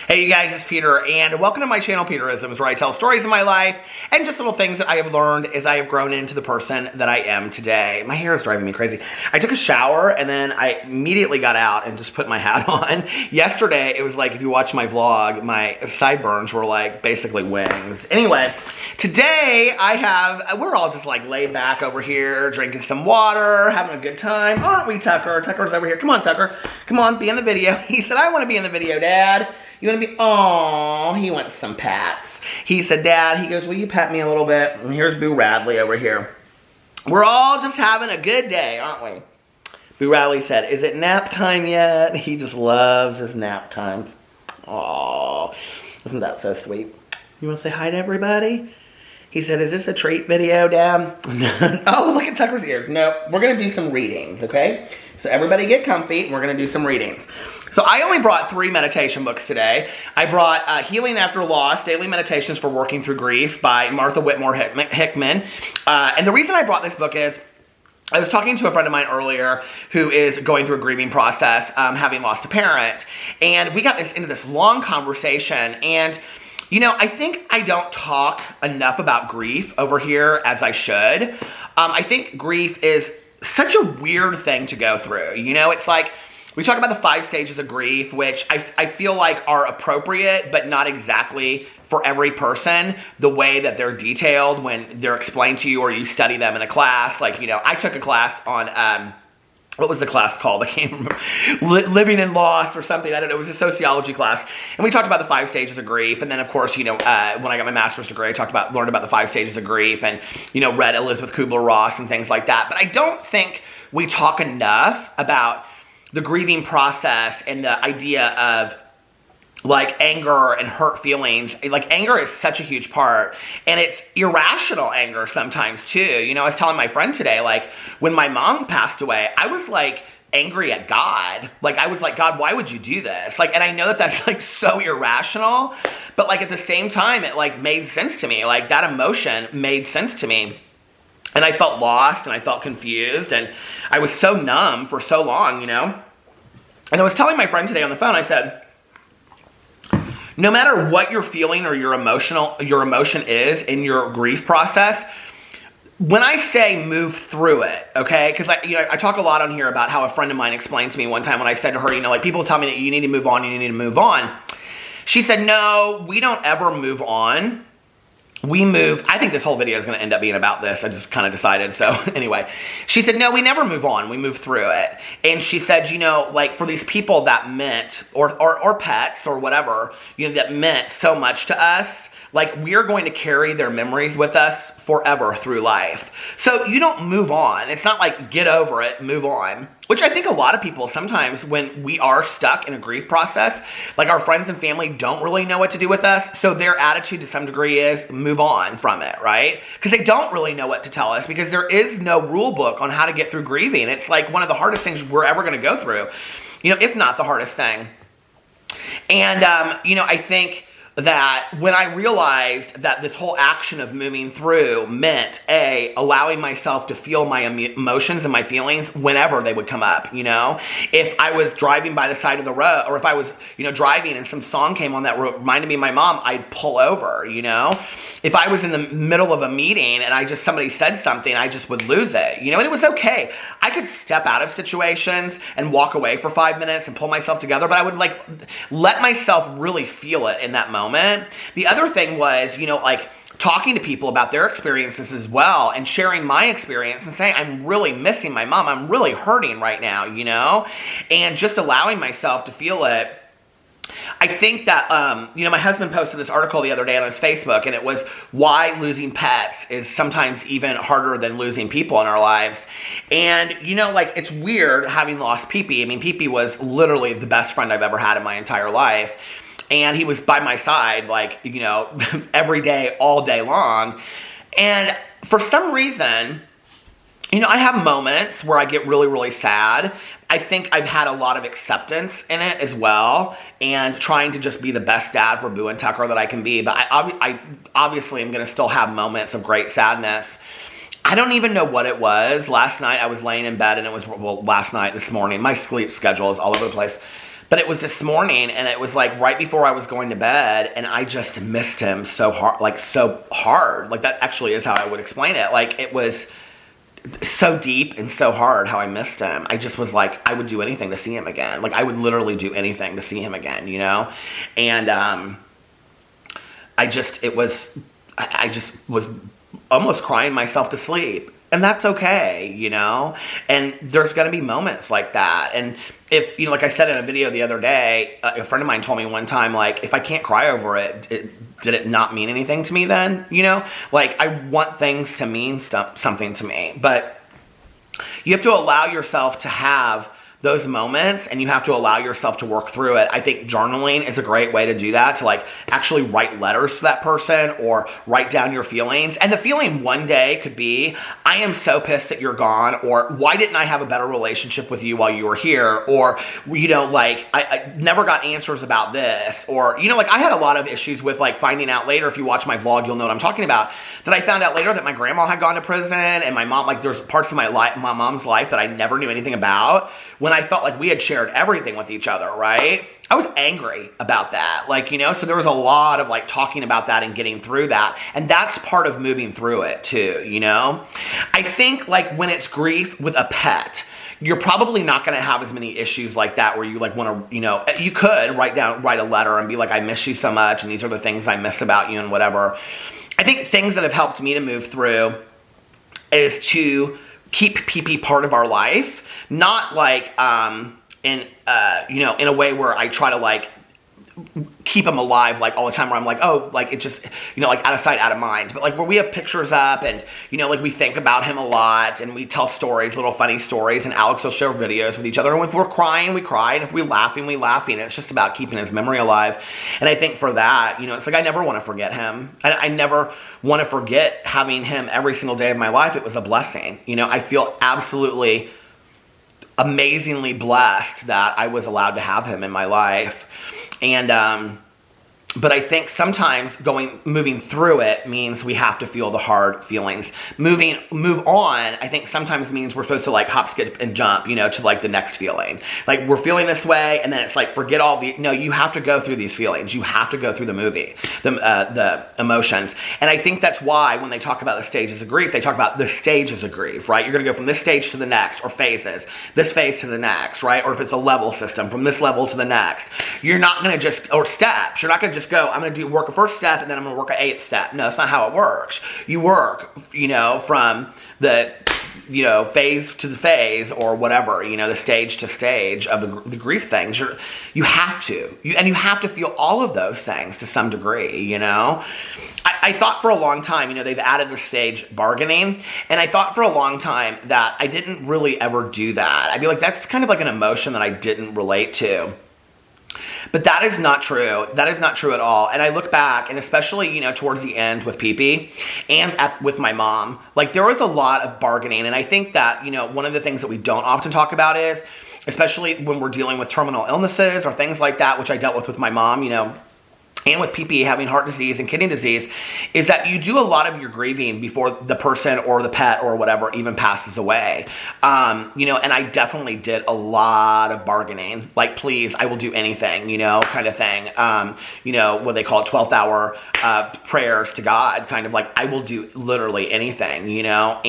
Hey you guys, it's Peter, and welcome to my channel, Peterisms, where I tell stories of my life and just little things that I have learned as I have grown into the person that I am today. My hair is driving me crazy. I took a shower, and then I immediately got out and just put my hat on. Yesterday, it was like, if you watch my vlog, my sideburns were like basically wings. Anyway, today we're all just like laid back over here, drinking some water, having a good time. Aren't we, Tucker? Tucker's over here. Come on, Tucker. Come on, be in the video. He said, I want to be in the video, Dad. You want to be, oh, he wants some pats. He said, Dad, he goes, will you pat me a little bit? And here's Boo Radley over here. We're all just having a good day, aren't we? Boo Radley said, is it nap time yet? He just loves his nap time. Oh, isn't that so sweet? You want to say hi to everybody? He said, is this a treat video, Dad? Oh, look at Tucker's ears. No, we're going to do some readings, okay? So everybody get comfy, and we're going to do some readings. So I only brought 3 meditation books today. I brought Healing After Loss, Daily Meditations for Working Through Grief by Martha Whitmore Hickman. And the reason I brought this book is, I was talking to a friend of mine earlier who is going through a grieving process, having lost a parent. And we got into this long conversation. And, you know, I think I don't talk enough about grief over here as I should. I think grief is such a weird thing to go through. You know, it's like, we talk about the 5 stages of grief, which I feel like are appropriate, but not exactly for every person, the way that they're detailed when they're explained to you or you study them in a class. Like, you know, I took a class on, what was the class called? I can't remember. Living in Loss or something. I don't know. It was a sociology class. And we talked about the 5 stages of grief. And then, of course, you know, when I got my master's degree, I learned about the 5 stages of grief and, you know, read Elizabeth Kubler-Ross and things like that. But I don't think we talk enough about the grieving process and the idea of like anger and hurt feelings. Like anger is such a huge part, and it's irrational anger sometimes too. You know, I was telling my friend today, like when my mom passed away, I was like angry at God. Like I was like, God, why would you do this? Like, and I know that that's like so irrational, but like at the same time, it like made sense to me. Like that emotion made sense to me. And I felt lost and I felt confused and I was so numb for so long, you know? And I was telling my friend today on the phone, I said, no matter what you're feeling or your emotion is in your grief process, when I say move through it, okay? Because I talk a lot on here about how a friend of mine explained to me one time when I said to her, you know, like people tell me that you need to move on, you need to move on. She said, no, we don't ever move on. We move. I think this whole video is going to end up being about this. I just kind of decided. So anyway, she said, no, we never move on. We move through it. And she said, you know, like for these people that meant, or pets or whatever, you know, that meant so much to us, like we're going to carry their memories with us forever through life. So you don't move on. It's not like get over it, move on. Which I think a lot of people sometimes when we are stuck in a grief process, like our friends and family don't really know what to do with us. So their attitude to some degree is move on from it, right? Because they don't really know what to tell us because there is no rule book on how to get through grieving. It's like one of the hardest things we're ever going to go through, you know, if not the hardest thing. And, you know, I think that when I realized that this whole action of moving through meant, allowing myself to feel my emotions and my feelings whenever they would come up, you know? If I was driving by the side of the road, or if I was, you know, driving and some song came on that reminded me of my mom, I'd pull over, you know? If I was in the middle of a meeting and somebody said something, I just would lose it, you know? And it was okay. I could step out of situations and walk away for 5 minutes and pull myself together, but I would like let myself really feel it in that moment. The other thing was, you know, like talking to people about their experiences as well and sharing my experience and saying, I'm really missing my mom. I'm really hurting right now, you know, and just allowing myself to feel it. I think that, you know, my husband posted this article the other day on his Facebook, and it was why losing pets is sometimes even harder than losing people in our lives. And, you know, like, it's weird having lost Pee-Pee. I mean, Pee-Pee was literally the best friend I've ever had in my entire life. And he was by my side, like, you know, every day, all day long. And for some reason, you know, I have moments where I get really, really sad. I think I've had a lot of acceptance in it as well, and trying to just be the best dad for Boo and Tucker that I can be. But I obviously am going to still have moments of great sadness. I don't even know what it was. Last night I was laying in bed and it was, well, last night, this morning. My sleep schedule is all over the place. But it was this morning, and it was like right before I was going to bed, and I just missed him so hard, like so hard. Like that actually is how I would explain it. Like it was so deep and so hard how I missed him. I just was like, I would do anything to see him again. Like I would literally do anything to see him again, you know? And I just was almost crying myself to sleep. And that's okay, you know? And there's going to be moments like that. And if, you know, like I said in a video the other day, a friend of mine told me one time, like, if I can't cry over it, did it not mean anything to me then? You know? Like, I want things to mean something to me. But you have to allow yourself to have those moments, and you have to allow yourself to work through it. I think journaling is a great way to do that, to like actually write letters to that person or write down your feelings. And the feeling one day could be, I am so pissed that you're gone, or why didn't I have a better relationship with you while you were here? Or, you know, like I never got answers about this. Or, you know, like I had a lot of issues with like finding out later, if you watch my vlog, you'll know what I'm talking about, that I found out later that my grandma had gone to prison, and my mom, like there's parts of my life, my mom's life that I never knew anything about, when I felt like we had shared everything with each other, right? I was angry about that, like, you know, so there was a lot of like talking about that and getting through that. And that's part of moving through it too, you know? I think like when it's grief with a pet, you're probably not going to have as many issues like that where you like want to, you know, you could write a letter and be like, I miss you so much, and these are the things I miss about you and whatever. I think things that have helped me to move through is to keep PP part of our life, not like in you know, in a way where I try to like keep them alive like all the time, where I'm like, oh, like it just, you know, like out of sight, out of mind. But like where we have pictures up, and you know, like we think about him a lot, and we tell stories, little funny stories, and Alex will share videos with each other. And if we're crying, we cry, and if we're laughing, we laugh. And it's just about keeping his memory alive. And I think for that, you know, it's like I never want to forget him. I never want to forget having him every single day of my life. It was a blessing. You know, I feel absolutely amazingly blessed that I was allowed to have him in my life. And but I think sometimes moving through it means we have to feel the hard feelings. Move on, I think sometimes means we're supposed to like hop, skip, and jump, you know, to like the next feeling. Like we're feeling this way, and then it's like, forget all the, no, you have to go through these feelings. You have to go through the emotions. And I think that's why when they talk about the stages of grief, they talk about the stages of grief, right? You're gonna go from this stage to the next, or phases, this phase to the next, right? Or if it's a level system, from this level to the next. You're not gonna just, or steps, you're not gonna just go, I'm going to work a first step, and then I'm going to work an 8th step. No, that's not how it works. You work, you know, from the, you know, phase to the phase, or whatever, you know, the stage to stage of the grief things. You have to. And you have to feel all of those things to some degree, you know. I thought for a long time, you know, they've added the stage bargaining, and I thought for a long time that I didn't really ever do that. I'd be like, that's kind of like an emotion that I didn't relate to. But that is not true. That is not true at all. And I look back, and especially, you know, towards the end with Pee-Pee and with my mom, like there was a lot of bargaining. And I think that, you know, one of the things that we don't often talk about is, especially when we're dealing with terminal illnesses or things like that, which I dealt with my mom, you know, and with Pee-Pee having heart disease and kidney disease, is that you do a lot of your grieving before the person or the pet or whatever even passes away. You know, and I definitely did a lot of bargaining, like, please, I will do anything, you know, kind of thing. You know, what they call it, 12th hour prayers to God, kind of like, I will do literally anything, you know,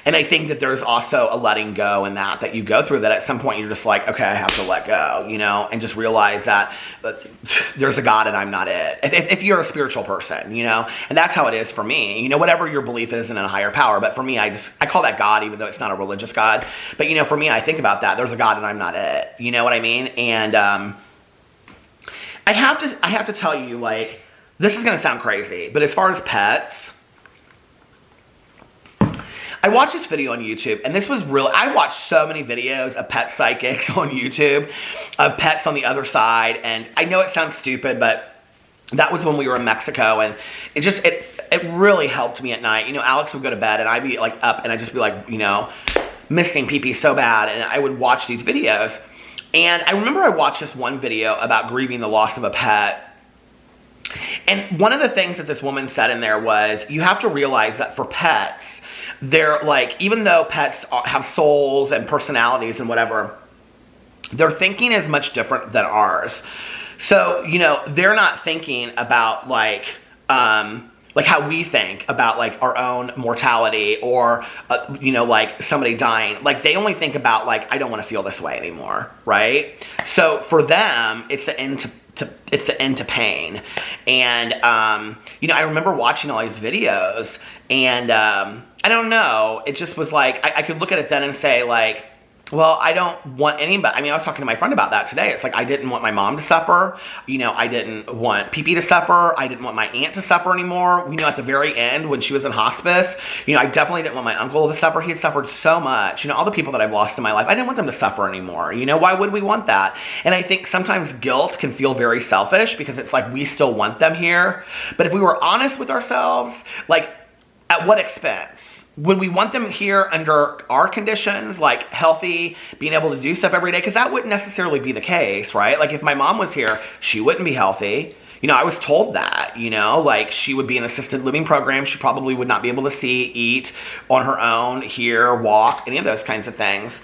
and I think that there's also a letting go in that you go through, that at some point you're just like, okay, I have to let go, you know, and just realize that there's a God and I'm not it. If you're a spiritual person, you know, and that's how it is for me, you know, whatever your belief is in a higher power. But for me, I call that God, even though it's not a religious God. But, you know, for me, I think about that. There's a God and I'm not it. You know what I mean? And I have to tell you, like, this is going to sound crazy, but as far as pets, I watched this video on YouTube, and this was real. I watched so many videos of pet psychics on YouTube, of pets on the other side, and I know it sounds stupid, but that was when we were in Mexico, and it really helped me at night. You know, Alex would go to bed, and I'd be like up, and I'd just be like, you know, missing Pee-Pee so bad, and I would watch these videos. And I remember I watched this one video about grieving the loss of a pet. And one of the things that this woman said in there was, you have to realize that for pets, they're like, even though pets have souls and personalities and whatever, their thinking is much different than ours. So, you know, they're not thinking about like how we think about like our own mortality or, you know, like somebody dying. Like they only think about like, I don't want to feel this way anymore, right? So for them, it's the end to pain. And, you know, I remember watching all these videos and I don't know, it just was like, I could look at it then and say like, well, I don't want anybody. I mean, I was talking to my friend about that today. It's like, I didn't want my mom to suffer. You know, I didn't want Pee-Pee to suffer. I didn't want my aunt to suffer anymore. You know, at the very end, when she was in hospice, you know, I definitely didn't want my uncle to suffer. He had suffered so much. You know, all the people that I've lost in my life, I didn't want them to suffer anymore. You know, why would we want that? And I think sometimes guilt can feel very selfish because it's like, we still want them here. But if we were honest with ourselves, like, at what expense? Would we want them here under our conditions, like healthy, being able to do stuff every day? Because that wouldn't necessarily be the case, right? Like if my mom was here, she wouldn't be healthy. You know, I was told that, you know, like she would be in an assisted living program. She probably would not be able to see, eat on her own, hear, walk, any of those kinds of things.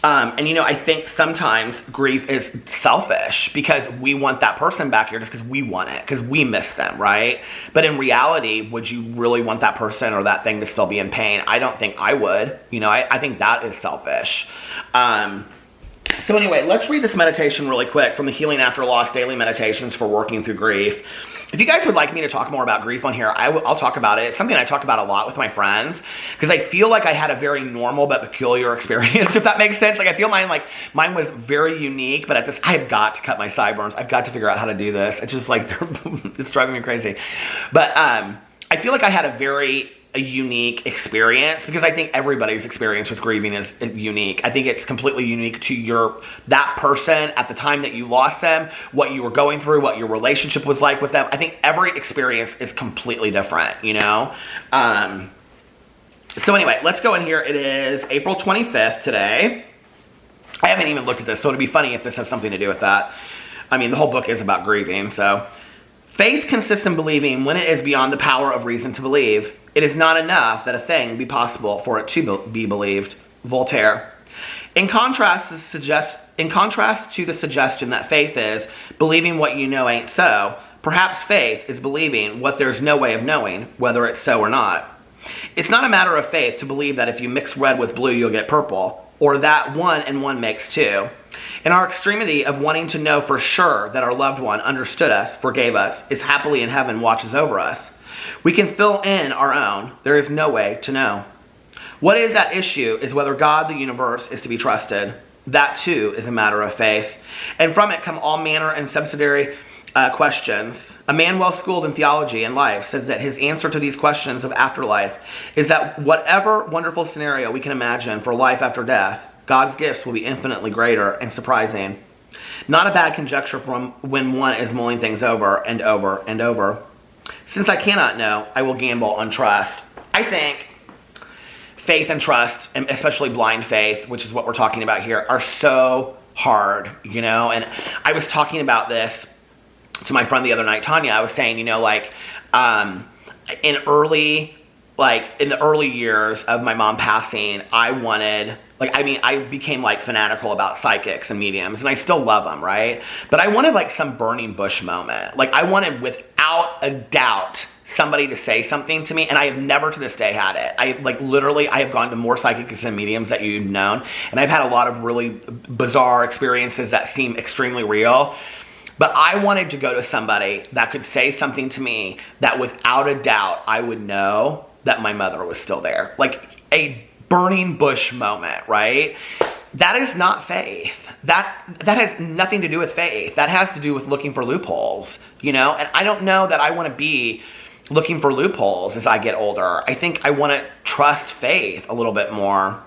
And, you know, I think sometimes grief is selfish because we want that person back here just because we want it, because we miss them, right? But in reality, would you really want that person or that thing to still be in pain? I don't think I would. You know, I think that is selfish. So anyway, let's read this meditation really quick from the Healing After Loss Daily Meditations for Working Through Grief. If you guys would like me to talk more about grief on here, I'll talk about it. It's something I talk about a lot with my friends because I feel like I had a very normal but peculiar experience, if that makes sense. Like I feel mine was very unique, but I've got to cut my sideburns. I've got to figure out how to do this. It's just like, it's driving me crazy. But I feel like I had a unique experience because I think everybody's experience with grieving is unique. I think it's completely unique to that person at the time that you lost them, what you were going through, what your relationship was like with them. I think every experience is completely different, you know? So anyway, let's go in here. It is April 25th today. I haven't even looked at this, so it'd be funny if this has something to do with that. I mean, the whole book is about grieving, so. Faith consists in believing when it is beyond the power of reason to believe. It is not enough that a thing be possible for it to be believed. Voltaire. In contrast to the suggestion that faith is believing what you know ain't so, perhaps faith is believing what there's no way of knowing, whether it's so or not. It's not a matter of faith to believe that if you mix red with blue, you'll get purple, or that 1 and 1 makes 2. In our extremity of wanting to know for sure that our loved one understood us, forgave us, is happily in heaven, watches over us, we can fill in our own. There is no way to know. What is at issue is whether God, the universe, is to be trusted. That too is a matter of faith. And from it come all manner and subsidiary questions. A man well schooled in theology and life says that his answer to these questions of afterlife is that whatever wonderful scenario we can imagine for life after death, God's gifts will be infinitely greater and surprising. Not a bad conjecture from when one is mulling things over and over and over. Since I cannot know, I will gamble on trust. I think faith and trust, and especially blind faith, which is what we're talking about here, are so hard, you know? And I was talking about this to my friend the other night, Tanya. I was saying, you know, like, in the early years of my mom passing, I became like fanatical about psychics and mediums, and I still love them, right? But I wanted like some burning bush moment. Like I wanted without a doubt somebody to say something to me, and I have never to this day had it. I have gone to more psychics and mediums that you've known, and I've had a lot of really bizarre experiences that seem extremely real. But I wanted to go to somebody that could say something to me that without a doubt I would know that my mother was still there. Like a burning bush moment, right? That is not faith. That has nothing to do with faith. That has to do with looking for loopholes, you know? And I don't know that I want to be looking for loopholes as I get older. I think I want to trust faith a little bit more.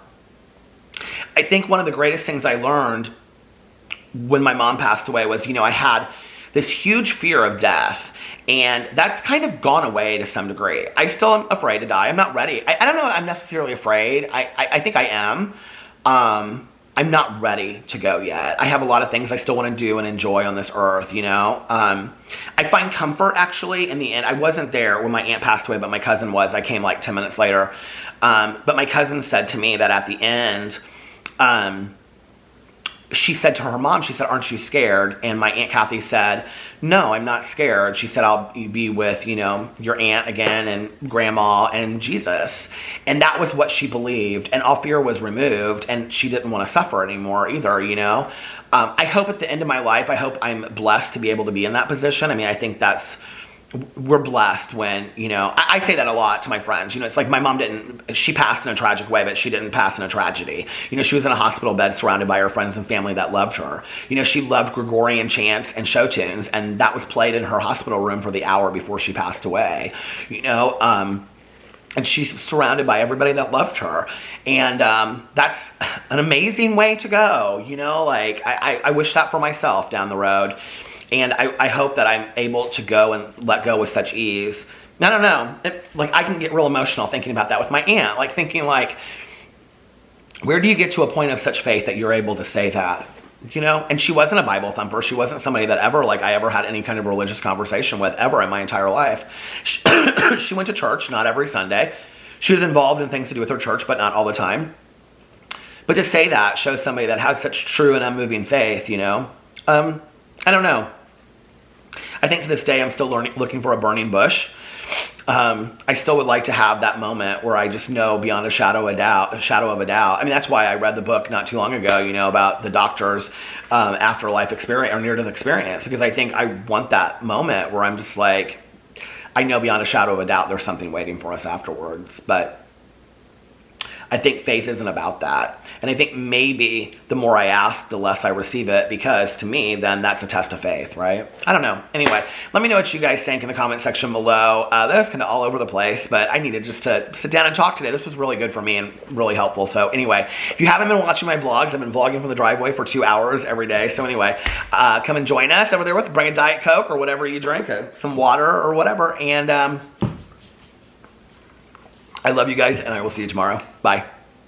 I think one of the greatest things I learned when my mom passed away was, you know, I had this huge fear of death, and that's kind of gone away to some degree. I still am afraid to die. I'm not ready. I don't know if I'm necessarily afraid. I think I am. I'm not ready to go yet. I have a lot of things I still want to do and enjoy on this earth, you know. I find comfort, actually, in the end. I wasn't there when my aunt passed away, but my cousin was. I came like 10 minutes later. But my cousin said to me that at the end, she said to her mom, she said, aren't you scared? And my Aunt Kathy said, no, I'm not scared. She said, I'll be with, you know, your aunt again and grandma and Jesus. And that was what she believed. And all fear was removed, and she didn't want to suffer anymore either, you know. I hope at the end of my life, I hope I'm blessed to be able to be in that position. I mean, I think we're blessed when, you know, I say that a lot to my friends. You know, it's like my mom she passed in a tragic way, but she didn't pass in a tragedy. You know, she was in a hospital bed surrounded by her friends and family that loved her. You know, she loved Gregorian chants and show tunes, and that was played in her hospital room for the hour before she passed away. You know, and she's surrounded by everybody that loved her. And that's an amazing way to go. You know, like, I wish that for myself down the road. And I hope that I'm able to go and let go with such ease. I don't know. Like, I can get real emotional thinking about that with my aunt. Like, thinking, like, where do you get to a point of such faith that you're able to say that? You know? And she wasn't a Bible thumper. She wasn't somebody that I ever had any kind of religious conversation with ever in my entire life. She went to church, not every Sunday. She was involved in things to do with her church, but not all the time. But to say that shows somebody that had such true and unmoving faith, you know? I don't know. I think to this day I'm still looking for a burning bush. I still would like to have that moment where I just know beyond a shadow of a doubt. I mean, that's why I read the book not too long ago, you know, about the doctor's afterlife experience or near-death experience, because I think I want that moment where I'm just like, I know beyond a shadow of a doubt there's something waiting for us afterwards. But I think faith isn't about that. And I think maybe the more I ask, the less I receive it, because to me, then that's a test of faith, right? I don't know. Anyway, let me know what you guys think in the comment section below. That was kind of all over the place, but I needed just to sit down and talk today. This was really good for me and really helpful. So anyway, if you haven't been watching my vlogs, I've been vlogging from the driveway for 2 hours every day. So anyway, come and join us over there bring a Diet Coke or whatever you drink, some water or whatever. And I love you guys, and I will see you tomorrow. Bye.